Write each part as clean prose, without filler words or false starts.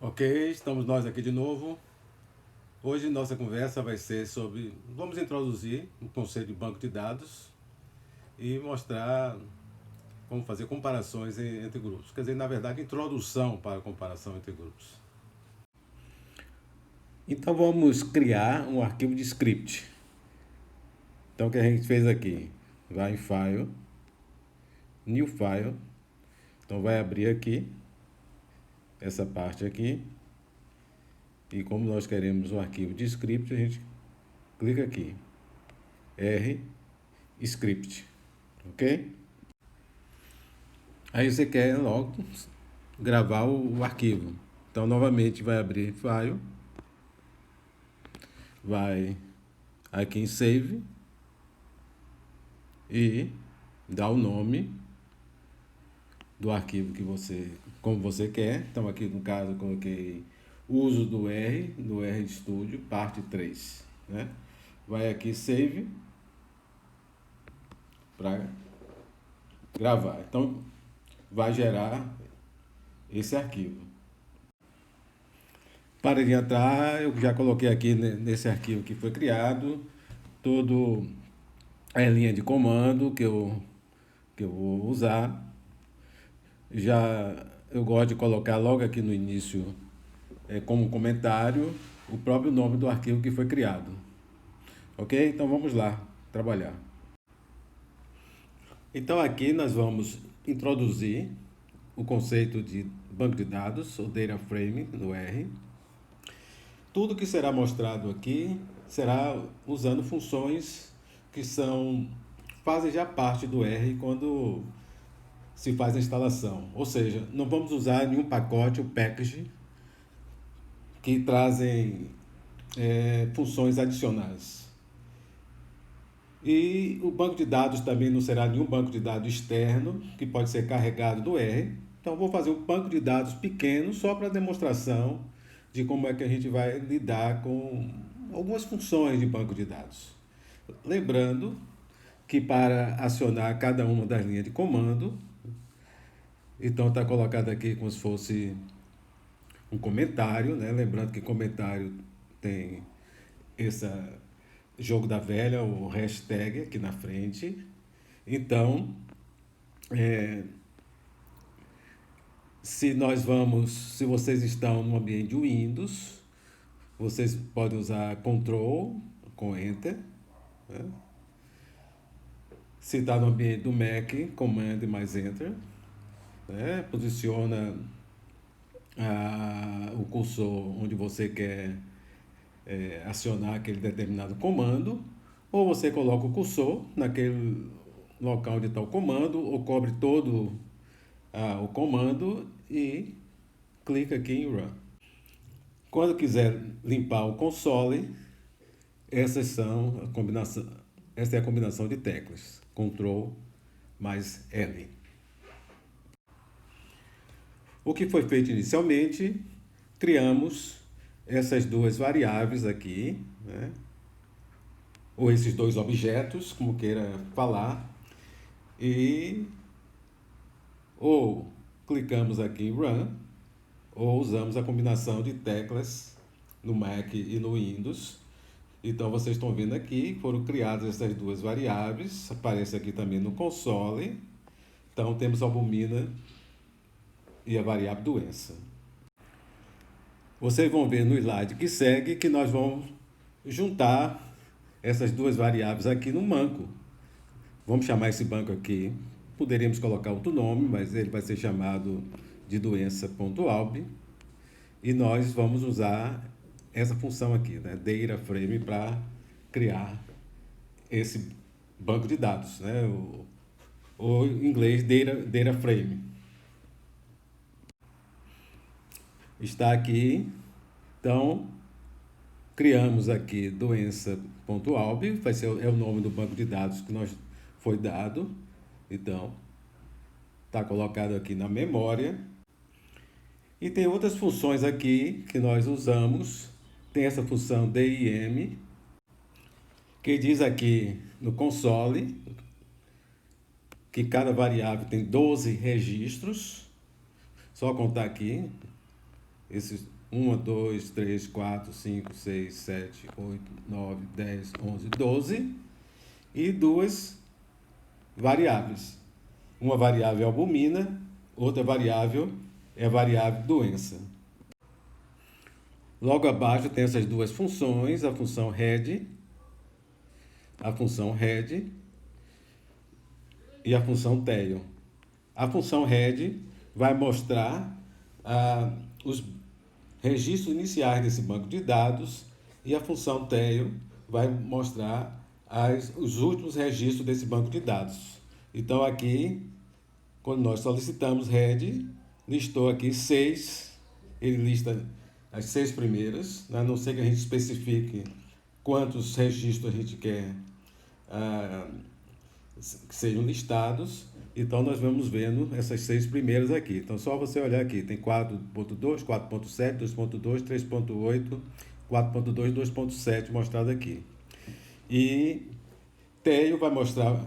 Ok, estamos nós aqui de novo. Hoje nossa conversa vai ser sobre. Vamos introduzir o conceito de banco de dados e mostrar como fazer comparações entre grupos. Quer dizer, na verdade, introdução para a comparação entre grupos. Então vamos criar um arquivo de script. Então o que a gente fez aqui? Vai em File, New File. Então vai abrir aqui, essa parte aqui. E como nós queremos um arquivo de script, a gente clica aqui. R script, ok? Aí você quer logo gravar o arquivo. Então novamente vai abrir File, vai aqui em Save e dá o nome do arquivo que você, como você quer. Então aqui no caso eu coloquei uso do RStudio, parte 3, né? Vai aqui Save para gravar. Então vai gerar esse arquivo. Para adiantar, eu já coloquei aqui nesse arquivo que foi criado todo a linha de comando que eu vou usar. Já eu gosto de colocar logo aqui no início, como comentário, o próprio nome do arquivo que foi criado. Ok? Então vamos lá trabalhar. Então aqui nós vamos introduzir o conceito de banco de dados, ou data frame, no R. Tudo que será mostrado aqui será usando funções que fazem já parte do R quando se faz a instalação. Ou seja, não vamos usar nenhum pacote ou package que trazem funções adicionais. E o banco de dados também não será nenhum banco de dados externo que pode ser carregado do R. Então vou fazer um banco de dados pequeno só para demonstração de como é que a gente vai lidar com algumas funções de banco de dados. Lembrando que para acionar cada uma das linhas de comando, então está colocado aqui como se fosse um comentário, né? Lembrando que comentário tem esse jogo da velha, o hashtag aqui na frente. Então, se vocês estão no ambiente de Windows, vocês podem usar Ctrl com Enter. Né? Se está no ambiente do Mac, Command mais Enter. Né? Posiciona o cursor onde você quer acionar aquele determinado comando, ou você coloca o cursor naquele local onde está o comando, ou cobre todo o comando e clica aqui em Run. Quando quiser limpar o console, essa é a combinação de teclas, Ctrl mais L. O que foi feito inicialmente, criamos essas duas variáveis aqui, né? Ou esses dois objetos, como queira falar, e ou clicamos aqui em Run, ou usamos a combinação de teclas no Mac e no Windows. Então vocês estão vendo aqui, foram criadas essas duas variáveis, aparece aqui também no console. Então temos a albumina e a variável doença. Vocês vão ver no slide que segue que nós vamos juntar essas duas variáveis aqui no banco. Vamos chamar esse banco aqui, poderíamos colocar outro nome, mas ele vai ser chamado de doença.alb. E nós vamos usar essa função aqui, né, data frame, para criar esse banco de dados, né, ou em inglês data frame. Está aqui, então criamos aqui doença.alb, vai ser o nome do banco de dados que nós foi dado. Então está colocado aqui na memória. E tem outras funções aqui que nós usamos. Tem essa função dim, que diz aqui no console que cada variável tem 12 registros. Só contar aqui. esses 1, 2, 3, 4, 5, 6, 7, 8, 9, 10, 11, 12 e duas variáveis. Uma variável é albumina, outra variável é a variável doença. Logo abaixo tem essas duas funções, a função head e a função tail. A função head vai mostrar os registros iniciais desse banco de dados e a função tail vai mostrar os últimos registros desse banco de dados. Então aqui, quando nós solicitamos head, listou aqui 6, ele lista as 6 primeiras, a não ser que a gente especifique quantos registros a gente quer que sejam listados. Então nós vamos vendo essas 6 primeiras aqui. Então só você olhar aqui, tem 4.2, 4.7, 2.2, 3.8, 4.2, 2.7 mostrado aqui. E tail vai mostrar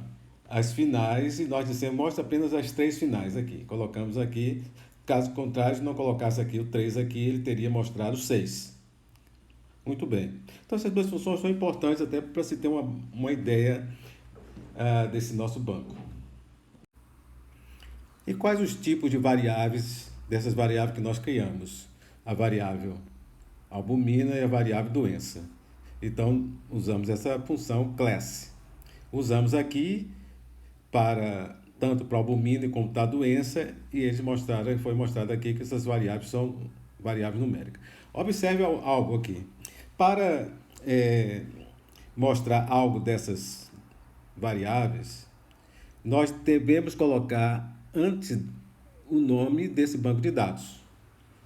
as finais e nós dissemos mostra apenas as 3 finais aqui. Colocamos aqui, caso contrário, se não colocasse aqui o 3 aqui, ele teria mostrado 6. Muito bem. Então essas duas funções são importantes até para se ter uma ideia desse nosso banco. E quais os tipos de variáveis, dessas variáveis que nós criamos? A variável albumina e a variável doença. Então, usamos essa função class. Usamos aqui tanto para a albumina como para a doença, e eles foi mostrado aqui que essas variáveis são variáveis numéricas. Observe algo aqui. Para mostrar algo dessas variáveis, nós devemos colocar antes o nome desse banco de dados,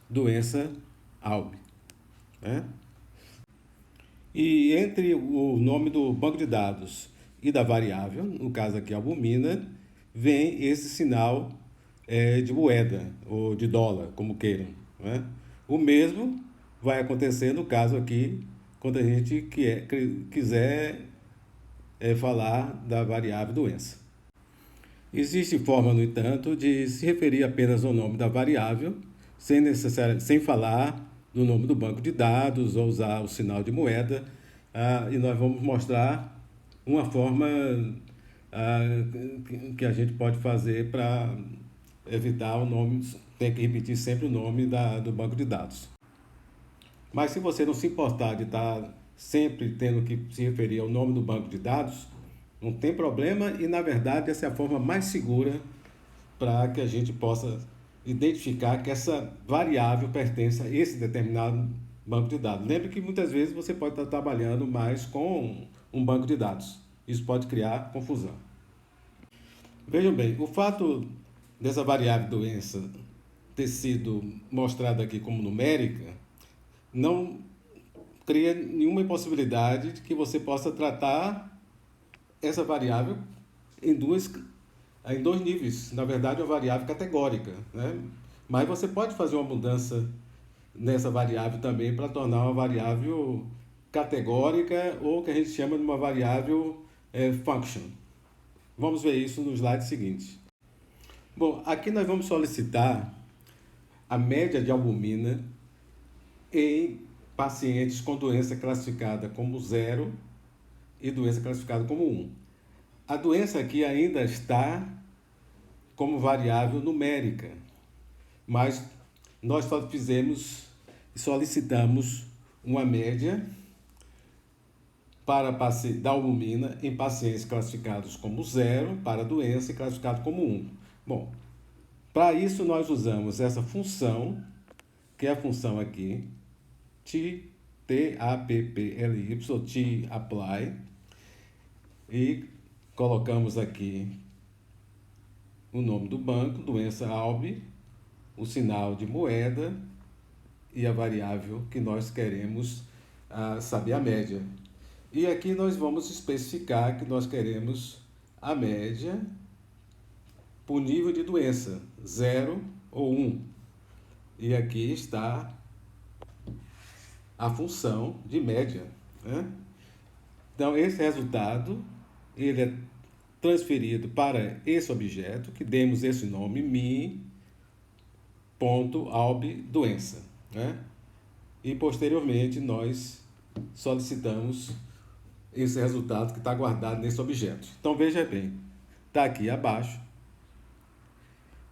doença ALB. Né? E entre o nome do banco de dados e da variável, no caso aqui albumina, vem esse sinal de moeda ou de dólar, como queiram. Né? O mesmo vai acontecer no caso aqui, quando a gente quiser falar da variável doença. Existe forma, no entanto, de se referir apenas ao nome da variável, sem falar do nome do banco de dados ou usar o sinal de moeda, e nós vamos mostrar uma forma que a gente pode fazer para evitar o nome, tem que repetir sempre o nome do banco de dados. Mas se você não se importar de estar sempre tendo que se referir ao nome do banco de dados, não tem problema e, na verdade, essa é a forma mais segura para que a gente possa identificar que essa variável pertence a esse determinado banco de dados. Lembre que muitas vezes você pode estar trabalhando mais com um banco de dados. Isso pode criar confusão. Vejam bem, o fato dessa variável doença ter sido mostrada aqui como numérica não cria nenhuma possibilidade de que você possa tratar essa variável em dois níveis. Na verdade, é uma variável categórica, né? Mas você pode fazer uma mudança nessa variável também para tornar uma variável categórica ou que a gente chama de uma variável function. Vamos ver isso no slide seguinte. Bom, aqui nós vamos solicitar a média de albumina em pacientes com doença classificada como 0 e doença classificada como 1. A doença aqui ainda está como variável numérica, mas nós só solicitamos uma média da albumina em pacientes classificados como 0 para a doença e classificados como 1. Bom, para isso nós usamos essa função, que é a função aqui, tapply, e colocamos aqui o nome do banco, doença ALB, o sinal de moeda e a variável que nós queremos saber a média. E aqui nós vamos especificar que nós queremos a média por nível de doença, 0 ou 1. E aqui está a função de média. Né? Então, esse resultado ele é transferido para esse objeto, que demos esse nome, mi.albdoença. né? E posteriormente nós solicitamos esse resultado que está guardado nesse objeto. Então veja bem, está aqui abaixo.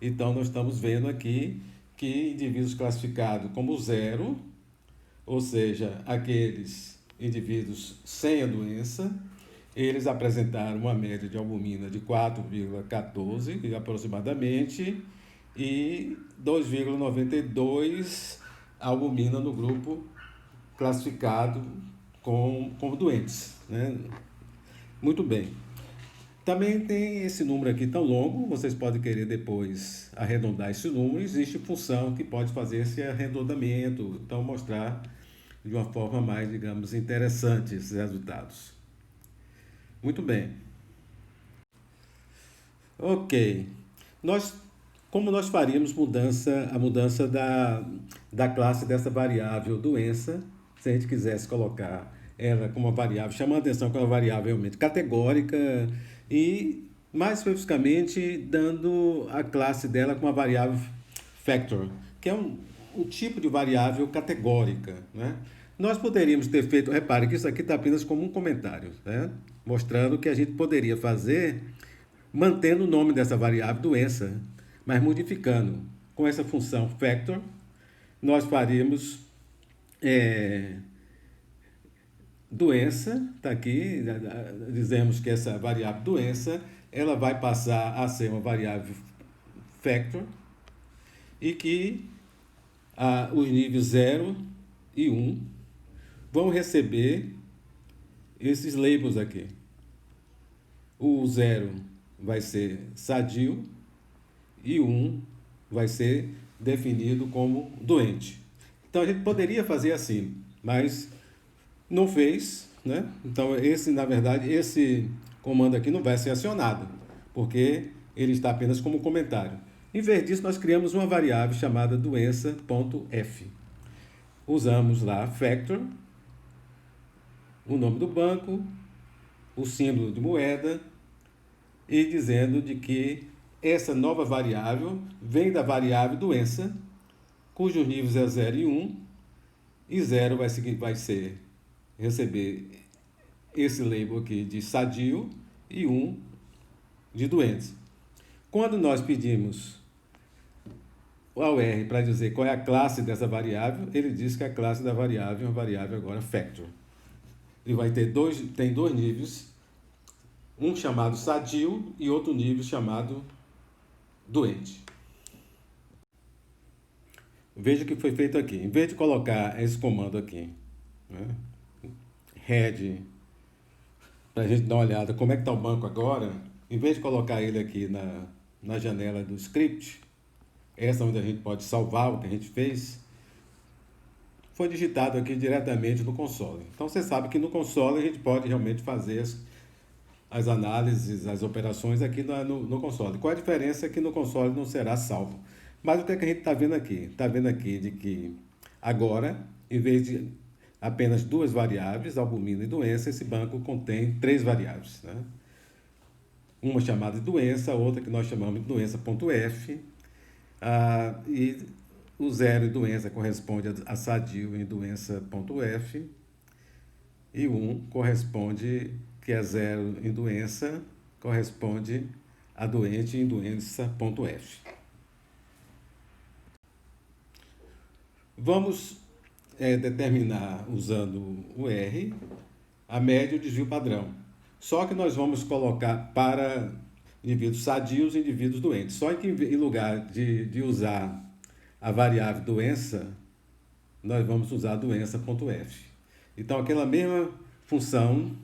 Então nós estamos vendo aqui que indivíduos classificados como zero, ou seja, aqueles indivíduos sem a doença, eles apresentaram uma média de albumina de 4,14 aproximadamente e 2,92 albumina no grupo classificado como doentes, né? Muito bem. Também tem esse número aqui tão longo, vocês podem querer depois arredondar esse número. Existe função que pode fazer esse arredondamento, então mostrar de uma forma mais, digamos, interessante esses resultados. Muito bem. Ok. Nós, como nós faríamos a mudança da classe dessa variável doença, se a gente quisesse colocar ela como uma variável, chamando a atenção que é uma variável realmente categórica e, mais especificamente, dando a classe dela como uma variável factor, que é um tipo de variável categórica, né? Nós poderíamos ter feito, repare que isso aqui está apenas como um comentário, né? Mostrando que a gente poderia fazer mantendo o nome dessa variável doença, mas modificando. Com essa função factor, nós faríamos é, doença, está aqui, dizemos que essa variável doença, ela vai passar a ser uma variável factor e que os níveis 0 e 1 vão receber esses labels aqui. O 0 vai ser sadio e o 1 vai ser definido como doente. Então a gente poderia fazer assim, mas não fez, né? Então na verdade, esse comando aqui não vai ser acionado, porque ele está apenas como comentário. Em vez disso, nós criamos uma variável chamada doença.f. Usamos lá factor, o nome do banco, o símbolo de moeda e dizendo de que essa nova variável vem da variável doença, cujos níveis é 0 e 1, e 0 vai ser receber esse label aqui de sadio e 1 de doentes. Quando nós pedimos ao R para dizer qual é a classe dessa variável, ele diz que a classe da variável é uma variável agora factor. Ele vai ter tem dois níveis, um chamado sadio e outro nível chamado doente. Veja o que foi feito aqui. Em vez de colocar esse comando aqui, né, head, para a gente dar uma olhada como é que está o banco agora, em vez de colocar ele aqui na janela do script, essa onde a gente pode salvar o que a gente fez, foi digitado aqui diretamente no console. Então você sabe que no console a gente pode realmente fazer as análises, as operações aqui no console. Qual a diferença? É que no console não será salvo. Mas o que é que a gente está vendo aqui? Está vendo aqui de que agora, em vez de apenas duas variáveis, albumina e doença, esse banco contém três variáveis, né? Uma chamada de doença, outra que nós chamamos de doença.f, e o zero em doença corresponde a sadio em doença.f, e o 1 corresponde, que é zero em doença, corresponde a doente em doença.f. Vamos determinar, usando o R, a média e o desvio padrão. Só que nós vamos colocar para indivíduos sadios e indivíduos doentes. Só que em lugar de usar a variável doença, nós vamos usar a doença.f. Então, aquela mesma função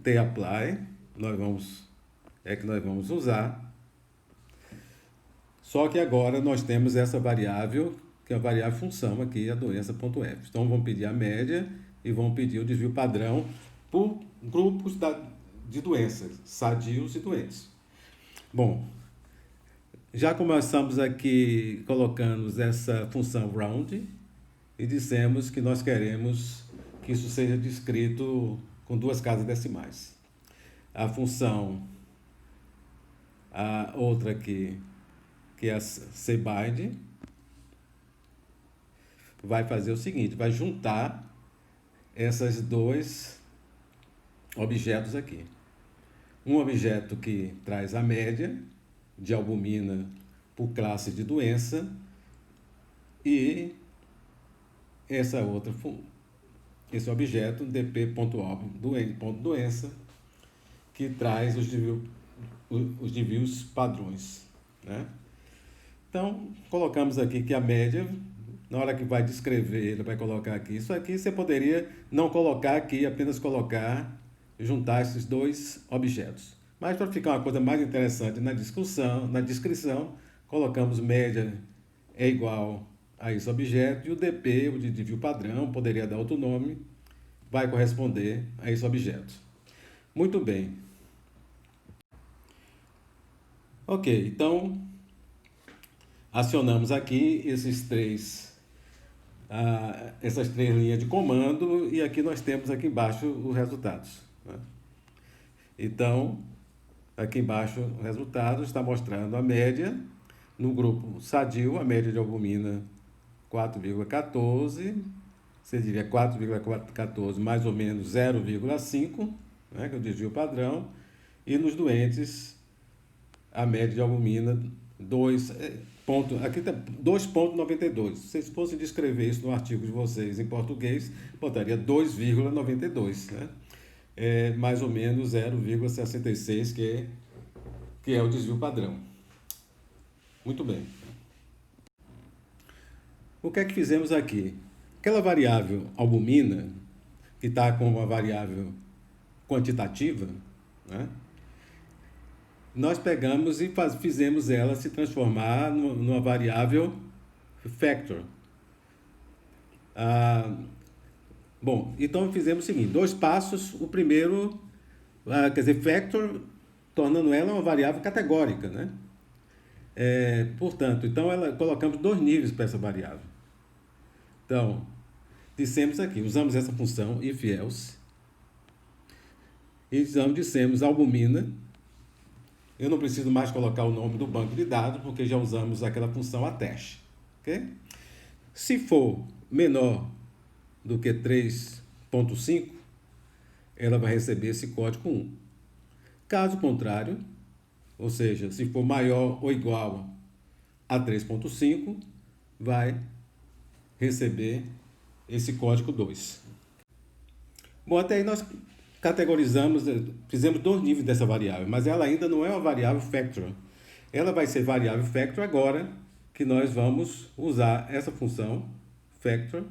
tapply, que nós vamos usar. Só que agora nós temos essa variável, que é a variável função aqui, a doença.f. Então, vamos pedir a média e vamos pedir o desvio padrão por grupos de doenças, sadios e doentes. Bom, já começamos aqui colocando essa função round e dissemos que nós queremos que isso seja descrito com duas casas decimais. A função, a outra aqui, que é a cbind, vai fazer o seguinte, vai juntar esses dois objetos aqui. Um objeto que traz a média de albumina por classe de doença e esse objeto, dp.doença, que traz os desvios padrões, né? Então, colocamos aqui que a média, na hora que vai descrever, ele vai colocar aqui. Isso aqui você poderia não colocar aqui, apenas juntar esses dois objetos. Mas para ficar uma coisa mais interessante na descrição, colocamos média é igual a esse objeto e o DP, o de desvio padrão, poderia dar outro nome, vai corresponder a esse objeto. Muito bem. Ok, então acionamos aqui essas três linhas de comando e aqui nós temos aqui embaixo os resultados, né? Então, aqui embaixo o resultado está mostrando a média no grupo sadio, a média de albumina 4,14, você diria 4,14 mais ou menos 0,5, né, que é o desvio padrão, e nos doentes a média de albumina 2,92. Se vocês fossem descrever isso no artigo de vocês em português, botaria 2,92, né? É mais ou menos 0,66, que é o desvio padrão. Muito bem. O que é que fizemos aqui? Aquela variável albumina, que está com uma variável quantitativa, né? Nós pegamos e fizemos ela se transformar numa variável factor. Bom, então fizemos o seguinte, 2 passos. O primeiro, quer dizer, factor, tornando ela uma variável categórica, né? Portanto, então colocamos 2 níveis para essa variável. Então, dissemos aqui, usamos essa função if else, e dissemos albumina. Eu não preciso mais colocar o nome do banco de dados, porque já usamos aquela função attach. Okay? Se for menor do que 3.5, ela vai receber esse código 1. Caso contrário, ou seja, se for maior ou igual a 3.5, vai receber esse código 2. Bom, até aí nós categorizamos, fizemos 2 níveis dessa variável, mas ela ainda não é uma variável factor. Ela vai ser variável factor agora que nós vamos usar essa função factor.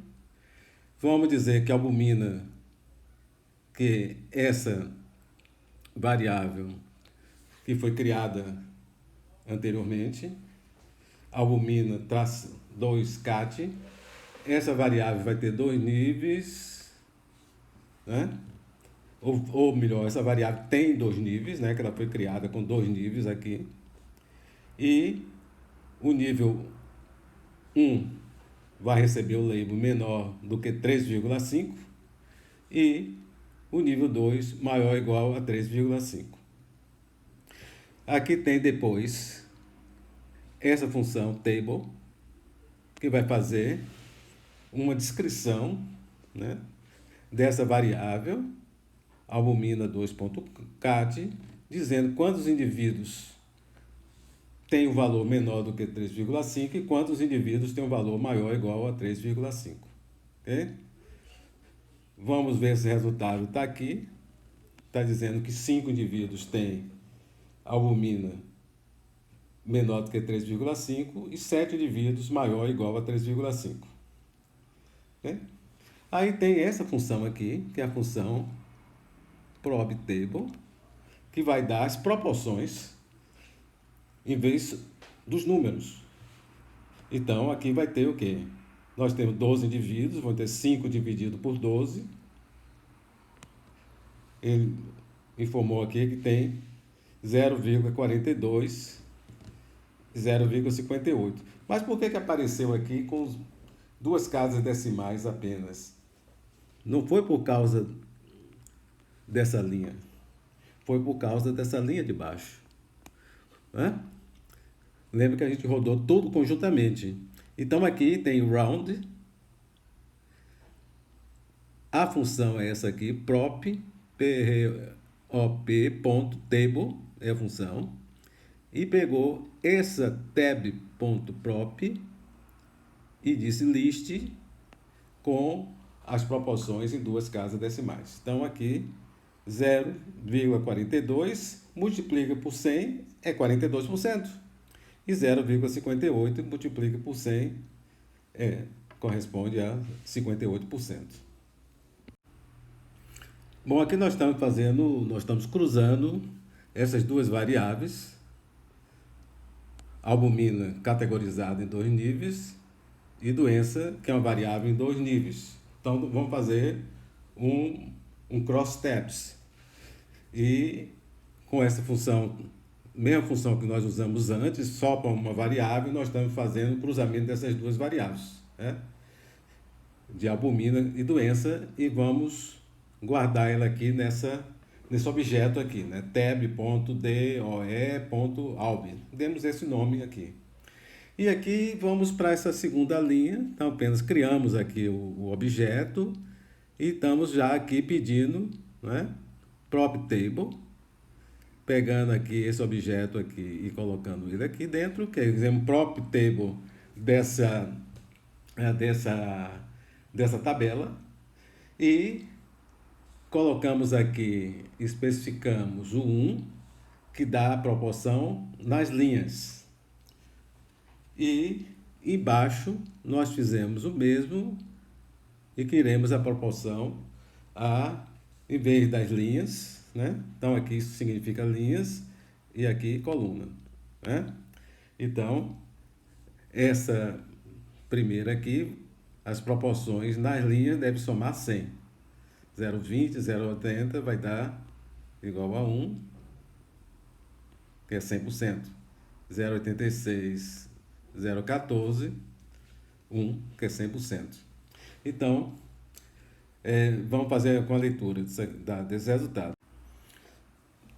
Vamos dizer que albumina, que essa variável que foi criada anteriormente, albumina traço 2cat, essa variável vai ter 2 níveis, né? Ou melhor, essa variável tem 2 níveis, né? Que ela foi criada com 2 níveis aqui. E o nível 1 vai receber o label menor do que 3,5 e o nível 2 maior ou igual a 3,5. Aqui tem depois essa função table, que vai fazer uma descrição, né, dessa variável albumina 2.cat, dizendo quantos indivíduos têm o valor menor do que 3,5 e quantos indivíduos têm o valor maior ou igual a 3,5. Okay? Vamos ver se o resultado está aqui. Está dizendo que 5 indivíduos têm albumina menor do que 3,5 e 7 indivíduos maior ou igual a 3,5. Okay? Aí tem essa função aqui, que é a função probTable, que vai dar as proporções em vez dos números. Então, aqui vai ter o quê? Nós temos 12 indivíduos, vão ter 5 dividido por 12. Ele informou aqui que tem 0,42, 0,58. Mas por que apareceu aqui com 2 casas decimais apenas? Não foi por causa dessa linha, foi por causa dessa linha de baixo. Né? Lembra que a gente rodou tudo conjuntamente. Então aqui tem round, A função é essa aqui, prop.table é a função, e pegou essa tab.prop e disse list com as proporções em duas casas decimais. Então aqui 0,42 multiplica por 100 é 42%. E 0,58 multiplica por 100 corresponde a 58%. Bom, aqui nós estamos cruzando essas duas variáveis, albumina categorizada em 2 níveis e doença, que é uma variável em 2 níveis. Então vamos fazer um cross-steps. E com essa função, mesma função que nós usamos antes, só para uma variável, nós estamos fazendo o cruzamento dessas duas variáveis, né? De albumina e doença, e vamos guardar ela aqui nesse objeto aqui, né? tab.doe.albin. Demos esse nome aqui. E aqui vamos para essa segunda linha. Então apenas criamos aqui o objeto e estamos já aqui pedindo, né? Prop table, pegando aqui esse objeto aqui e colocando ele aqui dentro, quer dizer, um prop table dessa tabela, e colocamos aqui, especificamos o 1, que dá a proporção nas linhas. E embaixo nós fizemos o mesmo e queremos a proporção em vez das linhas, né? Então aqui isso significa linhas e aqui coluna, né? Então, essa primeira aqui, as proporções nas linhas devem somar 100. 0,20, 0,80 vai dar igual a 1, que é 100%. 0,86, 0,14, 1, que é 100%. Então, vamos fazer com a leitura desse resultado.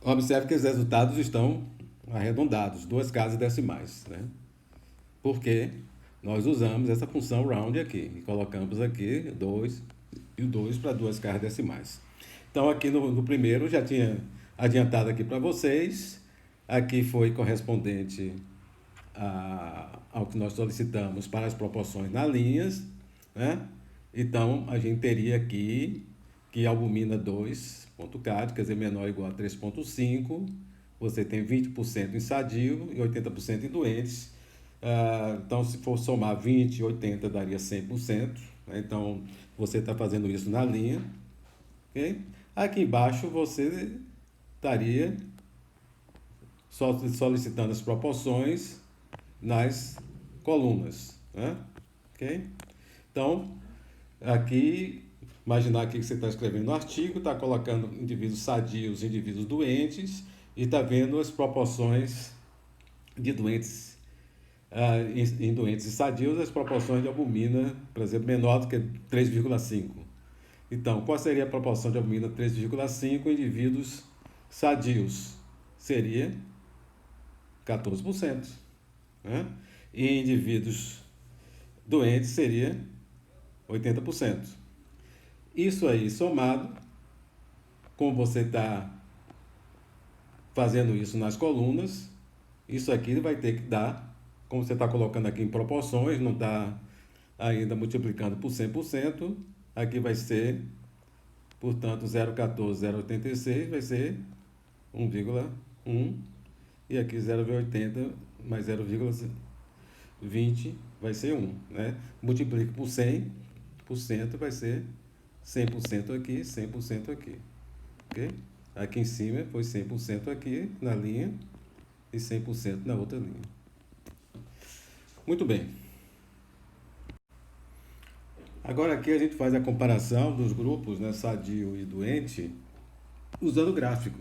Observe que os resultados estão arredondados, 2 casas decimais, né? Porque nós usamos essa função round aqui e colocamos aqui 2 e 2 para 2 casas decimais. Então aqui no primeiro já tinha adiantado aqui para vocês, aqui foi correspondente ao que nós solicitamos para as proporções nas linhas, né? Então a gente teria aqui que albumina 2.cad, quer dizer, menor ou igual a 3.5, você tem 20% em sadio e 80% em doentes. Então, se for somar 20 e 80, daria 100%. Né? Então, você está fazendo isso na linha. Okay? Aqui embaixo, você estaria solicitando as proporções nas colunas. Né? Okay? Então, aqui, imaginar aqui que você está escrevendo um artigo, está colocando indivíduos sadios e indivíduos doentes e está vendo as proporções de doentes em doentes e sadios, as proporções de albumina, por exemplo, menor do que 3,5. Então, qual seria a proporção de albumina 3,5 em indivíduos sadios? Seria 14%. Né? E em indivíduos doentes seria 80%. Isso aí somado, como você está fazendo isso nas colunas, isso aqui vai ter que dar, como você está colocando aqui em proporções, não está ainda multiplicando por 100%, aqui vai ser, portanto, 0,14, 0,86 vai ser 1,1, e aqui 0,80 mais 0,20 vai ser 1, né? Multiplica por 100%, vai ser 100% aqui, 100% aqui, ok? Aqui em cima foi 100% aqui na linha e 100% na outra linha. Muito bem. Agora aqui a gente faz a comparação dos grupos, né, sadio e doente, usando gráfico.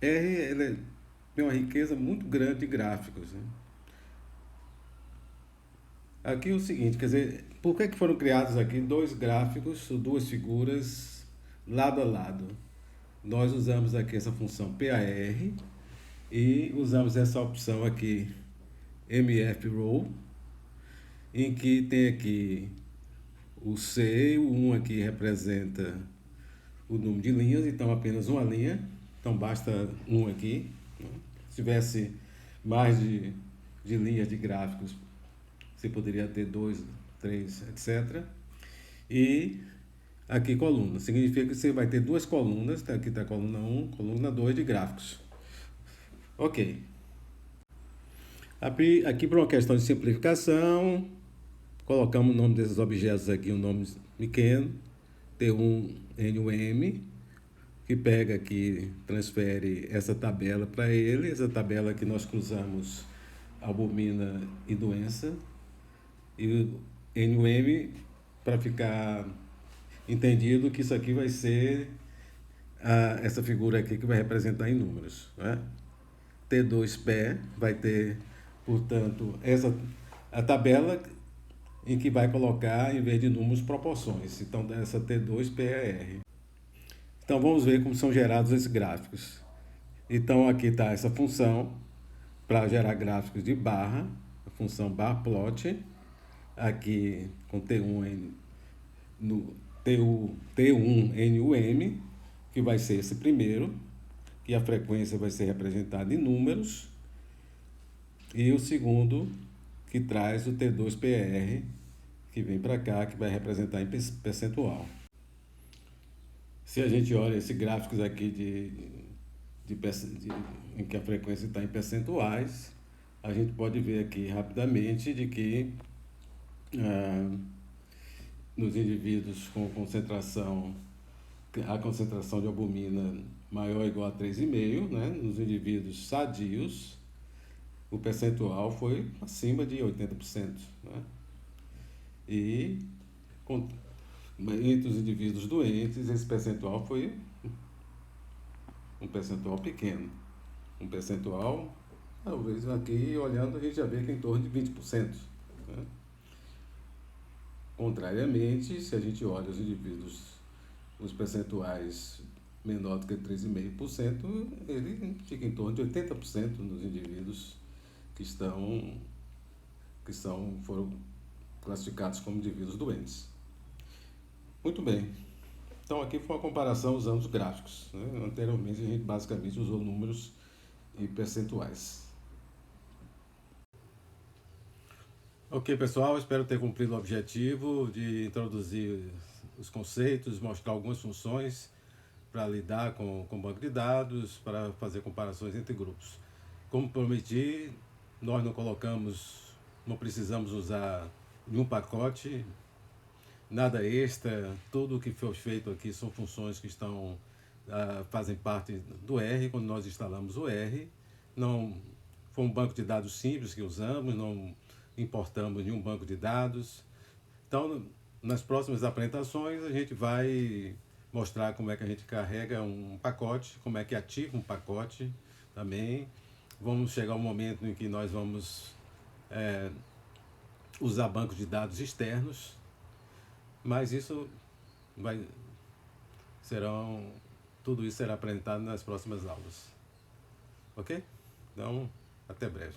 R tem uma riqueza muito grande de gráficos. Né? Aqui é o seguinte, quer dizer, por que foram criados aqui 2 gráficos, 2 figuras lado a lado? Nós usamos aqui essa função par e usamos essa opção aqui mfrow, em que tem aqui o C, o 1 aqui representa o número de linhas, então apenas uma linha, então basta um aqui. Se tivesse mais de linhas de gráficos, você poderia ter 2, 3, etc. E aqui coluna, significa que você vai ter duas colunas, tá? Aqui está a coluna 1, coluna 2 de gráficos. Ok. Aqui para uma questão de simplificação, colocamos o nome desses objetos aqui, um nome pequeno, T1 NUM, que pega aqui, transfere essa tabela para ele, essa tabela que nós cruzamos albumina e doença, e o NUM, para ficar entendido que isso aqui vai ser essa figura aqui que vai representar em números, né? T2P vai ter, portanto, a tabela em que vai colocar, em vez de números, proporções. Então, essa T2PER. Então, vamos ver como são gerados esses gráficos. Então, aqui está essa função para gerar gráficos de barra, a função barplot, aqui com T1, no T1NUM, que vai ser esse primeiro, que a frequência vai ser representada em números, e o segundo, que traz o T2PR, que vem para cá, que vai representar em percentual. Se a gente olha esses gráficos aqui em que a frequência está em percentuais, a gente pode ver aqui rapidamente de que nos indivíduos com concentração, a concentração de albumina maior ou igual a 3,5, né? Nos indivíduos sadios, o percentual foi acima de 80%, né? E entre os indivíduos doentes, esse percentual foi um percentual pequeno. Um percentual, talvez aqui olhando a gente já vê que é em torno de 20%. Né? Contrariamente, se a gente olha os indivíduos, os percentuais menor do que 3,5%, ele fica em torno de 80% nos indivíduos foram classificados como indivíduos doentes. Muito bem. Então aqui foi uma comparação usando os gráficos, né? Anteriormente a gente basicamente usou números e percentuais. Ok, pessoal, espero ter cumprido o objetivo de introduzir os conceitos, mostrar algumas funções para lidar com banco de dados, para fazer comparações entre grupos. Como prometi, nós não precisamos usar nenhum pacote, nada extra, tudo o que foi feito aqui são funções que fazem parte do R, quando nós instalamos o R. Não foi um banco de dados simples que usamos, não importamos nenhum banco de dados. Então, nas próximas apresentações, a gente vai mostrar como é que a gente carrega um pacote, como é que ativa um pacote também. Vamos chegar ao momento em que nós vamos usar bancos de dados externos, mas tudo isso será apresentado nas próximas aulas. Ok? Então, até breve.